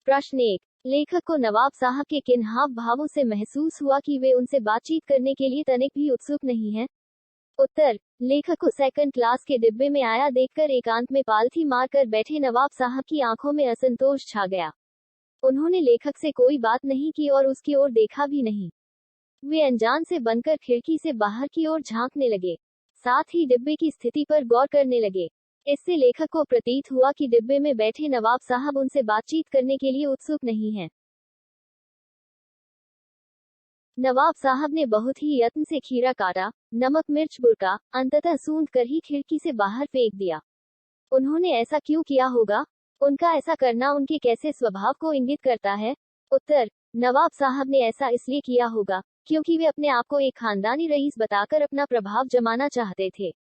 प्रश्न 1। लेखक को नवाब साहब के किन हाव भावों से महसूस हुआ कि वे उनसे बातचीत करने के लिए तनिक भी उत्सुक नहीं हैं? उत्तर। लेखक को सेकंड क्लास के डिब्बे में आया देखकर एकांत में पालथी मारकर बैठे नवाब साहब की आंखों में असंतोष छा गया। उन्होंने लेखक से कोई बात नहीं की और उसकी ओर देखा भी नहीं। वे अनजान से बनकर खिड़की से बाहर की ओर झांकने लगे, साथ ही डिब्बे की स्थिति पर गौर करने लगे। इससे लेखक को प्रतीत हुआ कि डिब्बे में बैठे नवाब साहब उनसे बातचीत करने के लिए उत्सुक नहीं हैं। नवाब साहब ने बहुत ही यत्न से खीरा काटा, नमक मिर्च बुरका, अंततः सूंघ कर ही खिड़की से बाहर फेंक दिया। उन्होंने ऐसा क्यों किया होगा? उनका ऐसा करना उनके कैसे स्वभाव को इंगित करता है? उत्तर। नवाब साहब ने ऐसा इसलिए किया होगा क्योंकि वे अपने आप को एक खानदानी रईस बताकर अपना प्रभाव जमाना चाहते थे।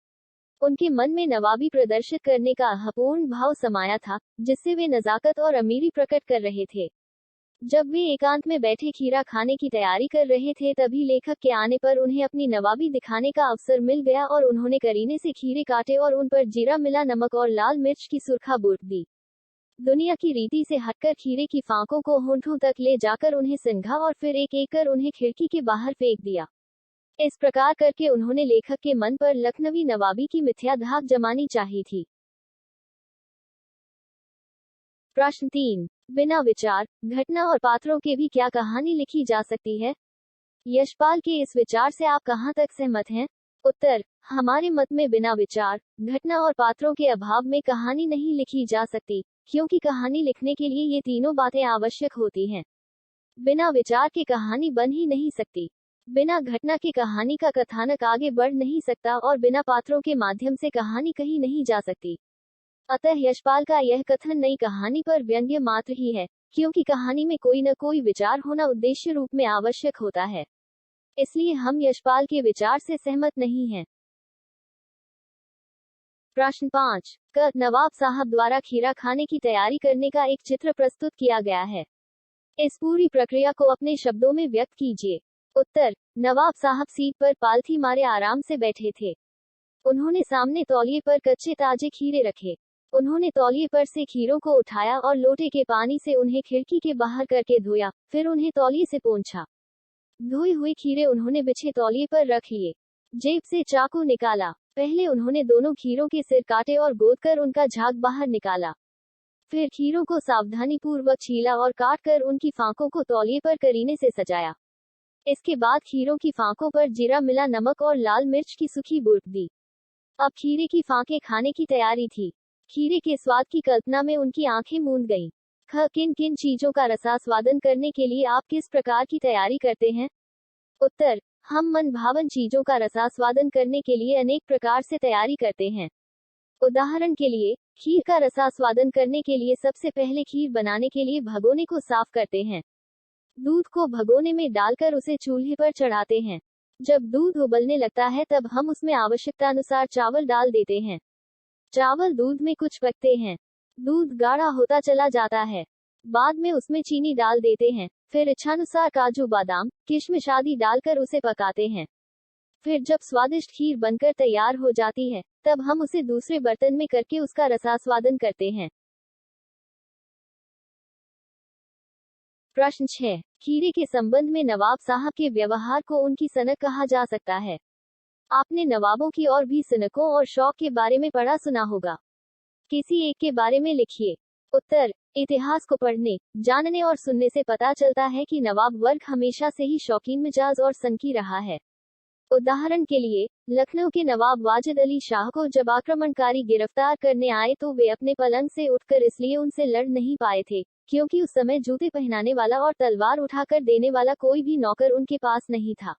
उनके मन में नवाबी प्रदर्शित करने का अपूर्ण भाव समाया था, जिससे वे नजाकत और अमीरी प्रकट कर रहे थे। जब वे एकांत में बैठे खीरा खाने की तैयारी कर रहे थे तभी लेखक के आने पर उन्हें अपनी नवाबी दिखाने का अवसर मिल गया और उन्होंने करीने से खीरे काटे और उन पर जीरा मिला नमक और लाल मिर्च की सुरखा बूट दी। दुनिया की रीति से हटकर खीरे की फांकों को होंठों तक ले जाकर उन्हें सिंघा और फिर एक एक कर उन्हें खिड़की के बाहर फेंक दिया। इस प्रकार करके उन्होंने लेखक के मन पर लखनवी नवाबी की मिथ्या धाक जमानी चाहिए थी। प्रश्न 3। बिना विचार, घटना और पात्रों के भी क्या कहानी लिखी जा सकती है? यशपाल के इस विचार से आप कहां तक सहमत हैं? उत्तर। हमारे मत में बिना विचार, घटना और पात्रों के अभाव में कहानी नहीं लिखी जा सकती, क्योंकि कहानी लिखने के लिए ये तीनों बातें आवश्यक होती हैं। बिना विचार के कहानी बन ही नहीं सकती। बिना घटना के कहानी का कथानक आगे बढ़ नहीं सकता और बिना पात्रों के माध्यम से कहानी कहीं नहीं जा सकती। अतः यशपाल का यह कथन नई कहानी पर व्यंग्य मात्र ही है, क्योंकि कहानी में कोई न कोई विचार होना उद्देश्य रूप में आवश्यक होता है। इसलिए हम यशपाल के विचार से सहमत नहीं हैं। प्रश्न 5। क। नवाब साहब द्वारा खीरा खाने की तैयारी करने का एक चित्र प्रस्तुत किया गया है। इस पूरी प्रक्रिया को अपने शब्दों में व्यक्त कीजिए। उत्तर। नवाब साहब सीट पर पालथी मारे आराम से बैठे थे। उन्होंने सामने तौलिए पर कच्चे ताजे खीरे रखे। उन्होंने तौलिए पर से खीरों को उठाया और लोटे के पानी से उन्हें खिड़की के बाहर करके धोया, फिर उन्हें तौलिए से पोंछा। धोए हुए खीरे उन्होंने बिछे तौलिए पर रख लिए। जेब से चाकू निकाला। पहले उन्होंने दोनों खीरों के सिर काटे और गोदकर उनका झाग बाहर निकाला। फिर खीरों को सावधानीपूर्वक छीला और काट कर उनकी फांकों को तौलिए पर करीने से सजाया। इसके बाद खीरों की फांकों पर जीरा मिला नमक और लाल मिर्च की सूखी बूट दी। अब खीरे की फांकें खाने की तैयारी थी। खीरे के स्वाद की कल्पना में उनकी आंखें मूंद गईं। ख। किन किन चीजों का रसास्वादन करने के लिए आप किस प्रकार की तैयारी करते हैं? उत्तर। हम मन भावन चीजों का रसास्वादन करने के लिए अनेक प्रकार से तैयारी करते हैं। उदाहरण के लिए, खीर का रसास्वादन करने के लिए सबसे पहले खीर बनाने के लिए भगोने को साफ करते हैं। दूध को भगोने में डालकर उसे चूल्हे पर चढ़ाते हैं। जब दूध उबलने लगता है तब हम उसमें आवश्यकतानुसार चावल डाल देते हैं। चावल दूध में कुछ पकते हैं। दूध गाढ़ा होता चला जाता है। बाद में उसमें चीनी डाल देते हैं। फिर इच्छानुसार काजू बादाम, किशमिश आदि डालकर उसे पकाते हैं। फिर जब स्वादिष्ट खीर बनकर तैयार हो जाती है, तब हम उसे दूसरे बर्तन में करके उसका रसास्वादन करते हैं। प्रश्न 6। खीरे के संबंध में नवाब साहब के व्यवहार को उनकी सनक कहा जा सकता है। आपने नवाबों की और भी सनकों और शौक के बारे में पढ़ा सुना होगा। किसी एक के बारे में लिखिए। उत्तर। इतिहास को पढ़ने, जानने और सुनने से पता चलता है कि नवाब वर्ग हमेशा से ही शौकीन मिजाज और सनकी रहा है। उदाहरण के लिए, लखनऊ के नवाब वाजिद अली शाह को जब आक्रमणकारी गिरफ्तार करने आए तो वे अपने पलंग से उठकर इसलिए उनसे लड़ नहीं पाए थे, क्योंकि उस समय जूते पहनाने वाला और तलवार उठाकर देने वाला कोई भी नौकर उनके पास नहीं था।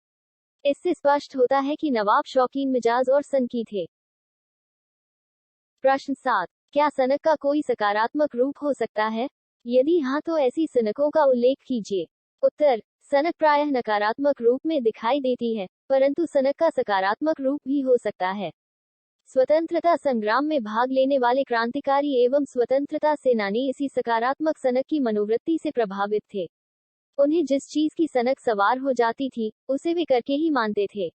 इससे स्पष्ट होता है कि नवाब शौकीन मिजाज और सनकी थे। प्रश्न 7। क्या सनक का कोई सकारात्मक रूप हो सकता है? यदि हाँ तो ऐसी सनकों का उल्लेख कीजिए। उत्तर। सनक प्रायः नकारात्मक रूप में दिखाई देती है, परंतु सनक का सकारात्मक रूप भी हो सकता है। स्वतंत्रता संग्राम में भाग लेने वाले क्रांतिकारी एवं स्वतंत्रता सेनानी इसी सकारात्मक सनक की मनोवृत्ति से प्रभावित थे। उन्हें जिस चीज की सनक सवार हो जाती थी, उसे वे करके ही मानते थे।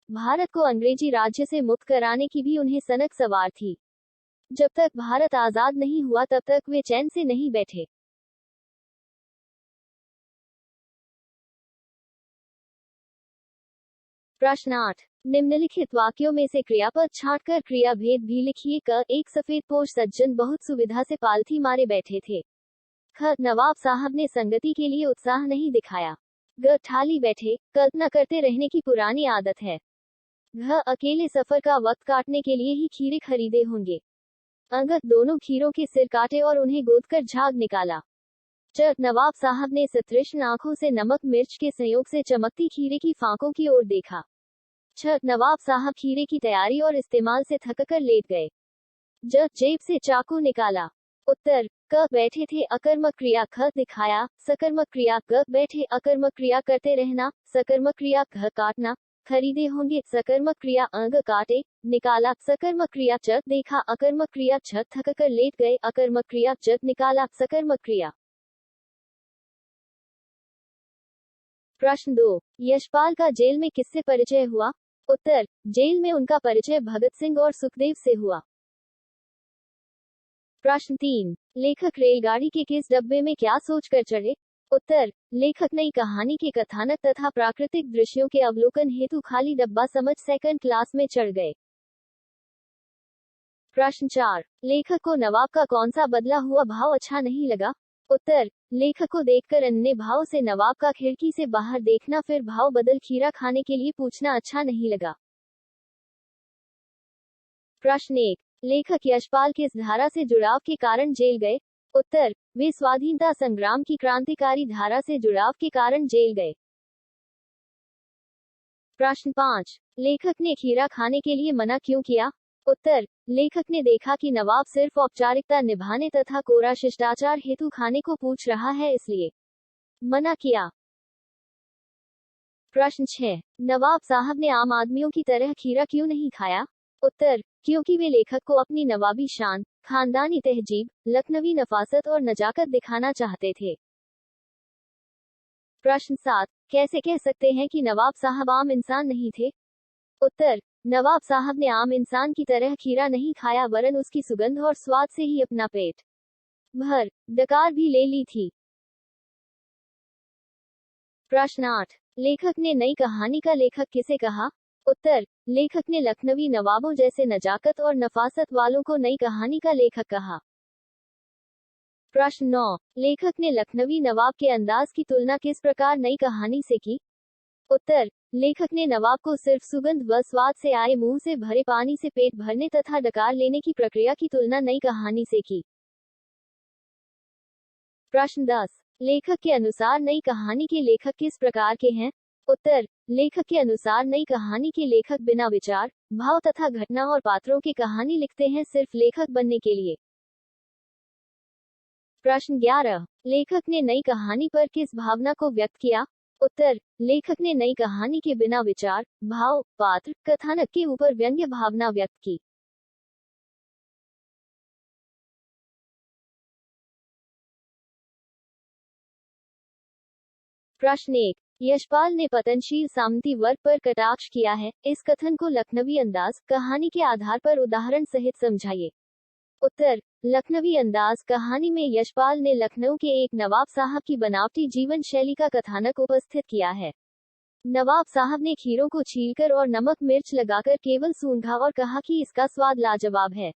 भारत को अंग्रेजी राज्य से मुक्त कराने की भी उन्हें सनक सवार थी। जब तक भारत आजाद नहीं हुआ तब तक वे चैन से नहीं बैठे। प्रश्न 8, निम्नलिखित वाक्यों में से क्रियापद छांटकर क्रिया भेद भी लिखिए। क, एक सफेद पोश सज्जन बहुत सुविधा से पालथी मारे बैठे थे। ख, नवाब साहब ने संगति के लिए उत्साह नहीं दिखाया। ग, ठाली बैठे कल्पना करते रहने की पुरानी आदत है। घ, अकेले सफर का वक्त काटने के लिए ही खीरे खरीदे होंगे। अंग, दोनों खीरों के सिर काटे और उन्हें गोदकर झाग निकाला। च, नवाब साहब ने सतृष्ण आंखों से नमक मिर्च के संयोग से चमकती खीरे की फांकों की ओर देखा। छ, नवाब साहब खीरे की तैयारी और इस्तेमाल से थककर लेट गए। ज, जेब से चाकू निकाला। उत्तर, क, बैठे थे अकर्मक क्रिया। ख, दिखाया सकर्मक क्रिया। ग, बैठे अकर्मक क्रिया करते रहना। सकर्मक क्रिया। घ, काटना खरीदे होंगे। सकर्मक क्रिया। अंग, काटे निकाला। सकर्मक क्रिया। च, देखा अकर्मक क्रिया। छ, थककर लेट गए अकर्मक क्रिया। ज, निकाला सकर्मक क्रिया। प्रश्न 2, यशपाल का जेल में किससे परिचय हुआ? उत्तर, जेल में उनका परिचय भगत सिंह और सुखदेव से हुआ। प्रश्न 3, लेखक रेलगाड़ी के किस डब्बे में क्या सोचकर चढ़े? उत्तर, लेखक नई कहानी के कथानक तथा प्राकृतिक दृश्यों के अवलोकन हेतु खाली डब्बा समझ सेकंड क्लास में चढ़ गए। प्रश्न 4, लेखक को नवाब का कौन सा बदला हुआ भाव अच्छा नहीं लगा? उत्तर, लेखक को देखकर अन्य भाव से नवाब का खिड़की से बाहर देखना फिर भाव बदल खीरा खाने के लिए पूछना अच्छा नहीं लगा। प्रश्न 1, लेखक यशपाल किस धारा से जुड़ाव के कारण जेल गए? उत्तर, वे स्वाधीनता संग्राम की क्रांतिकारी धारा से जुड़ाव के कारण जेल गए। प्रश्न 5, लेखक ने खीरा खाने के लिए मना क्यों किया? उत्तर, लेखक ने देखा कि नवाब सिर्फ औपचारिकता निभाने तथा कोरा शिष्टाचार हेतु खाने को पूछ रहा है इसलिए मना किया। प्रश्न 6, नवाब साहब ने आम आदमियों की तरह खीरा क्यों नहीं खाया? उत्तर, क्योंकि वे लेखक को अपनी नवाबी शान, खानदानी तहजीब, लखनवी नफासत और नजाकत दिखाना चाहते थे। प्रश्न 7, कैसे कह सकते हैं कि नवाब साहब आम इंसान नहीं थे? उत्तर, नवाब साहब ने आम इंसान की तरह खीरा नहीं खाया वरन उसकी सुगंध और स्वाद से ही अपना पेट भर डकार भी ले ली थी। प्रश्न 8, लेखक ने नई कहानी का लेखक किसे कहा? उत्तर, लेखक ने लखनवी नवाबों जैसे नजाकत और नफासत वालों को नई कहानी का लेखक कहा। प्रश्न 9, लेखक ने लखनवी नवाब के अंदाज की तुलना किस प्रकार नई कहानी से की? उत्तर, लेखक ने नवाब को सिर्फ सुगंध व स्वाद से आए मुंह से भरे पानी से पेट भरने तथा डकार लेने की प्रक्रिया की तुलना नई कहानी से की। प्रश्न 10, लेखक के अनुसार नई कहानी के लेखक किस प्रकार के हैं? उत्तर, लेखक के अनुसार नई कहानी के लेखक बिना विचार, भाव तथा घटना और पात्रों की कहानी लिखते हैं सिर्फ लेखक बनने के लिए। प्रश्न 11, लेखक ने नई कहानी पर किस भावना को व्यक्त किया? उत्तर, लेखक ने नई कहानी के बिना विचार, भाव, पात्र, कथानक के ऊपर व्यंग्य भावना व्यक्त की। प्रश्न 1, यशपाल ने पतनशील सामंती वर्ग पर कटाक्ष किया है, इस कथन को लखनवी अंदाज कहानी के आधार पर उदाहरण सहित समझाइए। उत्तर, लखनवी अंदाज कहानी में यशपाल ने लखनऊ के एक नवाब साहब की बनावटी जीवन शैली का कथानक उपस्थित किया है। नवाब साहब ने खीरों को छीलकर और नमक मिर्च लगाकर केवल सूंघा और कहा कि इसका स्वाद लाजवाब है।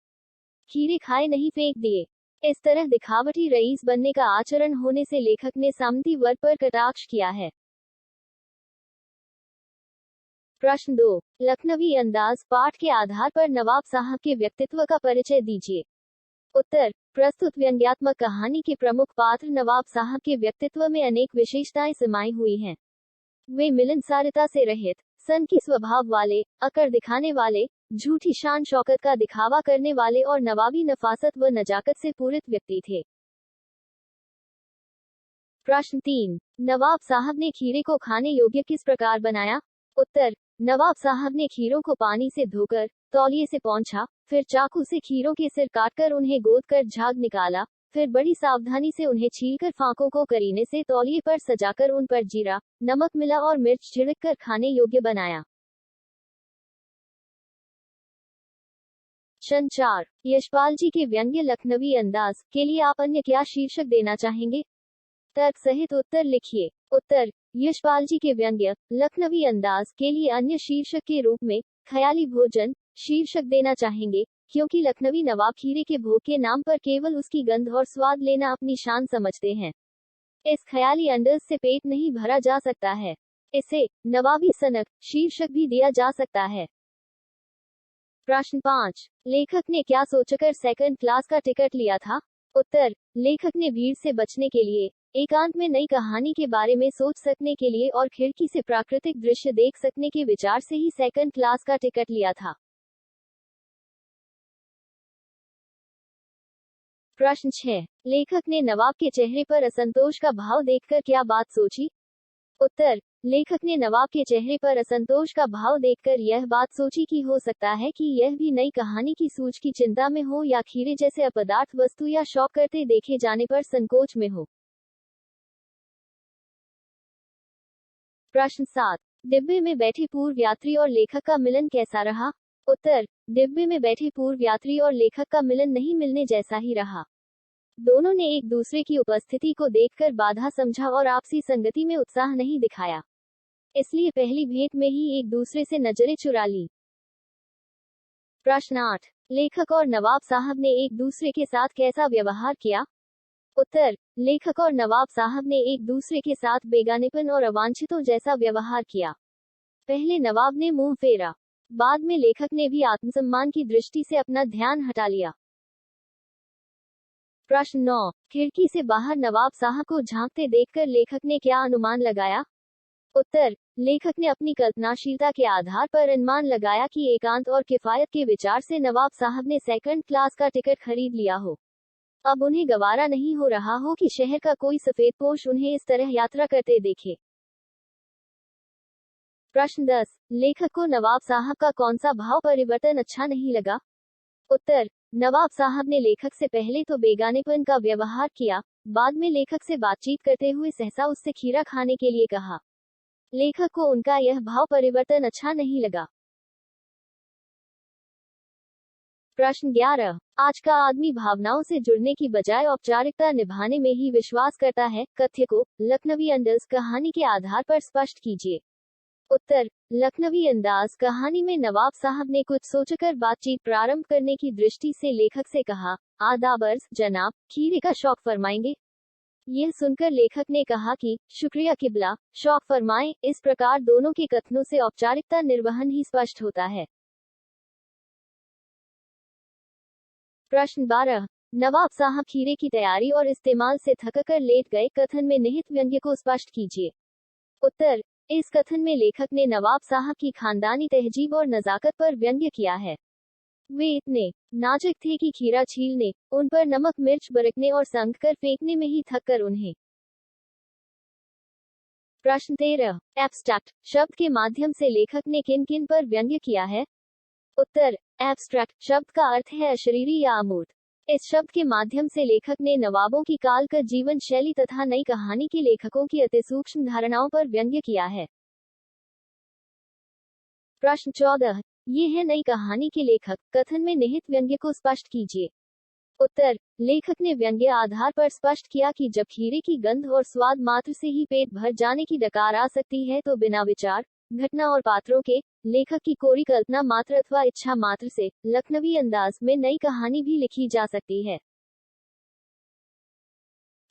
खीरे खाए नहीं फेंक दिए। इस तरह दिखावटी रईस बनने का आचरण होने से लेखक ने सामंती वर्ग पर कटाक्ष किया है। प्रश्न 2, लखनवी अंदाज पाठ के आधार पर नवाब साहब के व्यक्तित्व का परिचय दीजिए। उत्तर, प्रस्तुत व्यंग्यात्मक कहानी के प्रमुख पात्र नवाब साहब के व्यक्तित्व में अनेक विशेषताएं समाई हुई हैं। वे मिलनसारता से रहित, सनकी स्वभाव वाले, अकड़ दिखाने वाले, झूठी शान शौकत का दिखावा करने वाले और नवाबी नफासत व नजाकत से पूरित व्यक्ति थे। प्रश्न 3, नवाब साहब ने खीरे को खाने योग्य किस प्रकार बनाया? उत्तर, नवाब साहब ने खीरों को पानी से धोकर, तौलिए से पोंछा, फिर चाकू से खीरों के सिर काटकर उन्हें गोदकर झाग निकाला, फिर बड़ी सावधानी से उन्हें छीलकर फांकों को करीने से तौलिए पर सजाकर उन पर जीरा, नमक मिला और मिर्च छिड़ककर खाने योग्य बनाया। प्रश्न 4, यशपाल जी के व्यंग्य लखनवी अंदाज के लिए आप अन्य क्या शीर्षक देना चाहेंगे? तर्क सहित उत्तर लिखिए। उत्तर, यशपाल जी के व्यंग्य लखनवी अंदाज के लिए अन्य शीर्षक के रूप में ख्याली भोजन शीर्षक देना चाहेंगे, क्योंकि लखनवी नवाब खीरे के भोग के नाम पर केवल उसकी गंध और स्वाद लेना अपनी शान समझते हैं। इस ख्याली अंदाज से पेट नहीं भरा जा सकता है। इसे नवाबी सनक शीर्षक भी दिया जा सकता है। प्रश्न 5, लेखक ने क्या सोचकर सेकंड क्लास का टिकट लिया था? उत्तर, लेखक ने भीड़ से बचने के लिए, एकांत में नई कहानी के बारे में सोच सकने के लिए और खिड़की से प्राकृतिक दृश्य देख सकने के विचार से ही सेकंड क्लास का टिकट लिया था। प्रश्न 6, लेखक ने नवाब के चेहरे पर असंतोष का भाव देखकर क्या बात सोची? उत्तर, लेखक ने नवाब के चेहरे पर असंतोष का भाव देखकर यह बात सोची कि हो सकता है कि यह भी नई कहानी की सूझ की चिंता में हो या खीरे जैसे अपदार्थ वस्तु या शौक करते देखे जाने पर संकोच में हो। प्रश्न 7, डिब्बे में बैठे पूर्व यात्री और लेखक का मिलन कैसा रहा? उत्तर, डिब्बे में बैठे पूर्व यात्री और लेखक का मिलन नहीं मिलने जैसा ही रहा। दोनों ने एक दूसरे की उपस्थिति को देखकर बाधा समझा और आपसी संगति में उत्साह नहीं दिखाया, इसलिए पहली भेंट में ही एक दूसरे से नजरें चुरा ली। प्रश्न 8, लेखक और नवाब साहब ने एक दूसरे के साथ कैसा व्यवहार किया? उत्तर, लेखक और नवाब साहब ने एक दूसरे के साथ बेगानेपन और अवांछितों जैसा व्यवहार किया। पहले नवाब ने मुंह फेरा, बाद में लेखक ने भी आत्मसम्मान की दृष्टि से अपना ध्यान हटा लिया। प्रश्न 9, खिड़की से बाहर नवाब साहब को झांकते देखकर लेखक ने क्या अनुमान लगाया? उत्तर, लेखक ने अपनी कल्पनाशीलता के आधार पर अनुमान लगाया कि एकांत और किफायत के विचार से नवाब साहब ने सेकंड क्लास का टिकट खरीद लिया हो। अब उन्हें गवारा नहीं हो रहा हो कि शहर का कोई सफेदपोश उन्हें इस तरह यात्रा करते देखे। प्रश्न 10, लेखक को नवाब साहब का कौन सा भाव परिवर्तन अच्छा नहीं लगा? उत्तर, नवाब साहब ने लेखक से पहले तो बेगानेपन का व्यवहार किया, बाद में लेखक से बातचीत करते हुए सहसा उससे खीरा खाने के लिए कहा। लेखक को उनका यह भाव परिवर्तन अच्छा नहीं लगा। प्रश्न 11, आज का आदमी भावनाओं से जुड़ने की बजाय औपचारिकता निभाने में ही विश्वास करता है, कथ्य को लखनवी अंदाज कहानी के आधार पर स्पष्ट कीजिए। उत्तर, लखनवी अंदाज कहानी में नवाब साहब ने कुछ सोचकर बातचीत प्रारंभ करने की दृष्टि से लेखक से कहा, आदाबर्ज जनाब, खीरे का शौक फरमाएंगे? यह सुनकर लेखक ने कहा कि शुक्रिया किबला, शौक फरमाएं। इस प्रकार दोनों के कथनों से औपचारिकता निर्वहन ही स्पष्ट होता है। प्रश्न 12, नवाब साहब खीरे की तैयारी और इस्तेमाल से थककर लेट गए, कथन में निहित व्यंग्य को स्पष्ट कीजिए। उत्तर, इस कथन में लेखक ने नवाब साहब की खानदानी तहजीब और नजाकत पर व्यंग्य किया है। वे इतने नाजुक थे कि खीरा छीलने, उन पर नमक मिर्च बरकने और संग कर फेंकने में ही थक कर उन्हें। प्रश्न 13, एब्स्ट्रैक्ट शब्द के माध्यम से लेखक ने किन किन पर व्यंग्य किया है? उत्तर, एब्स्ट्रैक्ट शब्द का अर्थ है अशरीरी या अमूर्त। इस शब्द के माध्यम से लेखक ने नवाबों की कालगत जीवन शैली तथा नई कहानी के लेखकों की अति सूक्ष्म धारणाओं पर व्यंग्य किया है। प्रश्न 14, ये है नई कहानी के लेखक, कथन में निहित व्यंग्य को स्पष्ट कीजिए। उत्तर, लेखक ने व्यंग्य आधार पर स्पष्ट किया कि जब खीरे की गंध और स्वाद मात्र से ही पेट भर जाने की डकार आ सकती है तो बिना विचार, घटना और पात्रों के, लेखक की कोरी कल्पना मात्र अथवा इच्छा मात्र से लखनवी अंदाज में नई कहानी भी लिखी जा सकती है।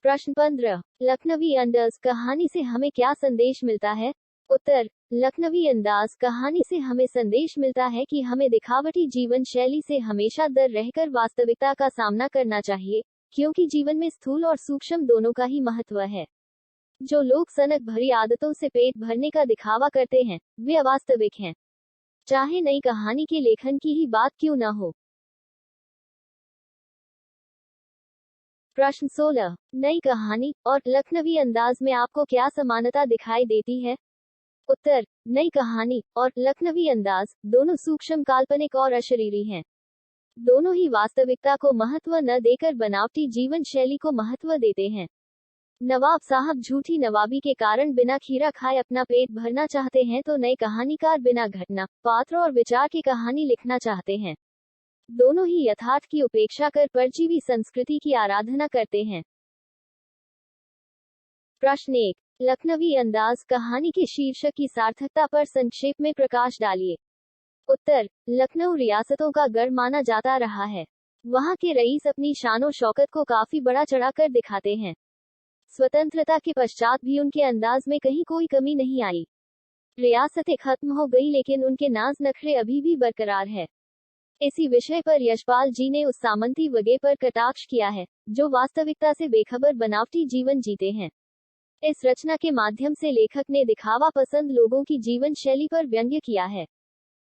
प्रश्न 15, लखनवी अंदाज कहानी से हमें क्या संदेश मिलता है? उत्तर, लखनवी अंदाज कहानी से हमें संदेश मिलता है कि हमें दिखावटी जीवन शैली से हमेशा डर रहकर वास्तविकता का सामना करना चाहिए, क्योंकि जीवन में स्थूल और सूक्ष्म दोनों का ही महत्व है। जो लोग सनक भरी आदतों से पेट भरने का दिखावा करते हैं, वे अवास्तविक हैं, चाहे नई कहानी के लेखन की ही बात क्यों न हो। प्रश्न 16, नई कहानी और लखनवी अंदाज में आपको क्या समानता दिखाई देती है? उत्तर, नई कहानी और लखनवी अंदाज दोनों सूक्ष्म काल्पनिक और अशरीरी हैं। दोनों ही वास्तविकता को महत्व न देकर बनावटी जीवन शैली को महत्व देते हैं। नवाब साहब झूठी नवाबी के कारण बिना खीरा खाए अपना पेट भरना चाहते हैं तो नए कहानीकार बिना घटना, पात्र और विचार की कहानी लिखना चाहते हैं। दोनों ही यथार्थ की उपेक्षा कर परजीवी संस्कृति की आराधना करते हैं। प्रश्न 1, लखनवी अंदाज कहानी के शीर्षक की सार्थकता पर संक्षेप में प्रकाश डालिए। उत्तर, लखनऊ रियासतों का गढ़ माना जाता रहा है। वहाँ के रईस अपनी शानो शौकत को काफी बड़ा चढ़ाकर दिखाते हैं। स्वतंत्रता के पश्चात भी उनके अंदाज में कहीं कोई कमी नहीं आई। रियासतें खत्म हो गई लेकिन उनके नाज नखरे अभी भी बरकरार है। इसी विषय पर यशपाल जी ने उस सामंती वगैरह पर कटाक्ष किया है, जो वास्तविकता से बेखबर बनावटी जीवन जीते हैं। इस रचना के माध्यम से लेखक ने दिखावा पसंद लोगों की जीवन शैली पर व्यंग्य किया है।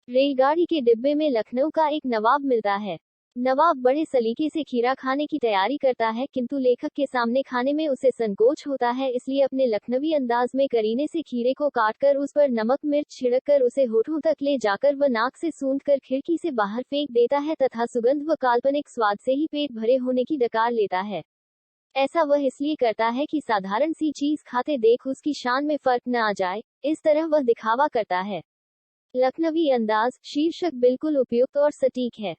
रेलगाड़ी के डिब्बे में लखनऊ का एक नवाब मिलता है। नवाब बड़े सलीके से खीरा खाने की तैयारी करता है, किंतु लेखक के सामने खाने में उसे संकोच होता है, इसलिए अपने लखनवी अंदाज में करीने से खीरे को काटकर उस पर नमक मिर्च छिड़ककर उसे होठों तक ले जाकर व नाक से सूंघकर खिड़की से बाहर फेंक देता है तथा सुगंध व काल्पनिक स्वाद से ही पेट भरे होने की डकार लेता है। ऐसा वह इसलिए करता है कि साधारण सी चीज खाते देख उसकी शान में फर्क न आ जाए, इस तरह वह दिखावा करता है। लखनवी अंदाज शीर्षक बिल्कुल उपयुक्त और सटीक है।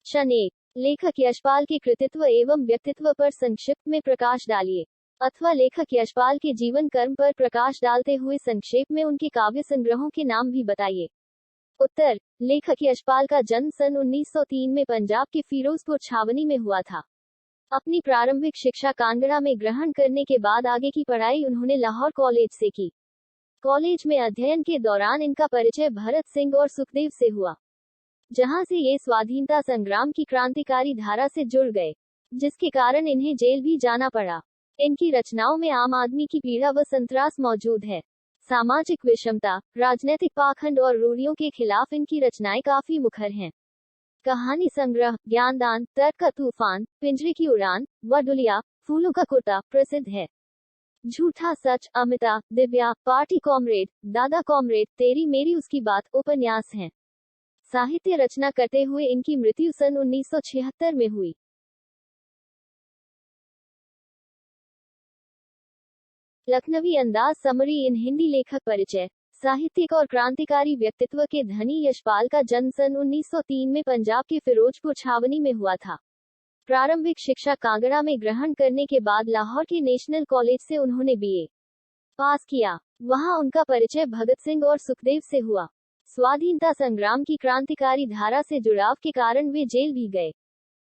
क्षण एक, लेखक यशपाल के कृतित्व एवं व्यक्तित्व पर संक्षिप्त में प्रकाश डालिए, अथवा लेखक यशपाल के जीवन कर्म पर प्रकाश डालते हुए संक्षेप में उनके काव्य संग्रहों के नाम भी बताइए। उत्तर, लेखक यशपाल का जन्म सन 1903 में पंजाब के फिरोजपुर छावनी में हुआ था। अपनी प्रारंभिक शिक्षा कांगड़ा में ग्रहण करने के बाद आगे की पढ़ाई उन्होंने लाहौर कॉलेज से की। कॉलेज में अध्ययन के दौरान इनका परिचय भरत सिंह और सुखदेव से हुआ, जहां से ये स्वाधीनता संग्राम की क्रांतिकारी धारा से जुड़ गए, जिसके कारण इन्हें जेल भी जाना पड़ा। इनकी रचनाओं में आम आदमी की पीड़ा व संत्रास मौजूद है। सामाजिक विषमता, राजनीतिक पाखंड और रूढ़ियों के खिलाफ इनकी रचनाएं काफी मुखर हैं। कहानी संग्रह ज्ञानदान, तर्क का तूफान, पिंजरे की उड़ान, वडुलिया, फूलों का कुर्ता प्रसिद्ध है। झूठा सच, अमिता, दिव्या, पार्टी कॉमरेड, दादा कॉमरेड, तेरी मेरी उसकी बात उपन्यास हैं। साहित्य रचना करते हुए इनकी मृत्यु सन 1976 में हुई। लखनवी अंदाज समरी इन हिंदी लेखक परिचय। साहित्यिक और क्रांतिकारी व्यक्तित्व के धनी यशपाल का जन्म सन 1903 में पंजाब के फिरोजपुर छावनी में हुआ था। प्रारंभिक शिक्षा कांगड़ा में ग्रहण करने के बाद लाहौर के नेशनल कॉलेज से उन्होंने बीए पास किया। वहां उनका परिचय भगत सिंह और सुखदेव से हुआ। स्वाधीनता संग्राम की क्रांतिकारी धारा से जुड़ाव के कारण वे जेल भी गए।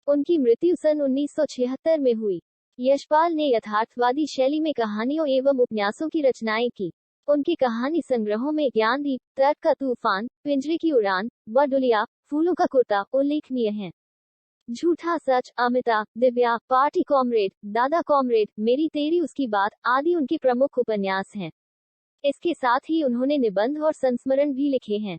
उनकी मृत्यु सन 1976 में हुई। यशपाल ने यथार्थवादी शैली में कहानियों एवं उपन्यासों की रचनाएं की। उनके कहानी संग्रहों में ज्ञानदीप, तर्क का तूफान, पिंजरे की उड़ान, वडुलिया, फूलों का कुर्ता उल्लेखनीय हैं। झूठा सच, अमिता, दिव्या, पार्टी कॉमरेड, दादा कॉमरेड, मेरी तेरी उसकी बात आदि उनके प्रमुख उपन्यास हैं। इसके साथ ही उन्होंने निबंध और संस्मरण भी लिखे हैं।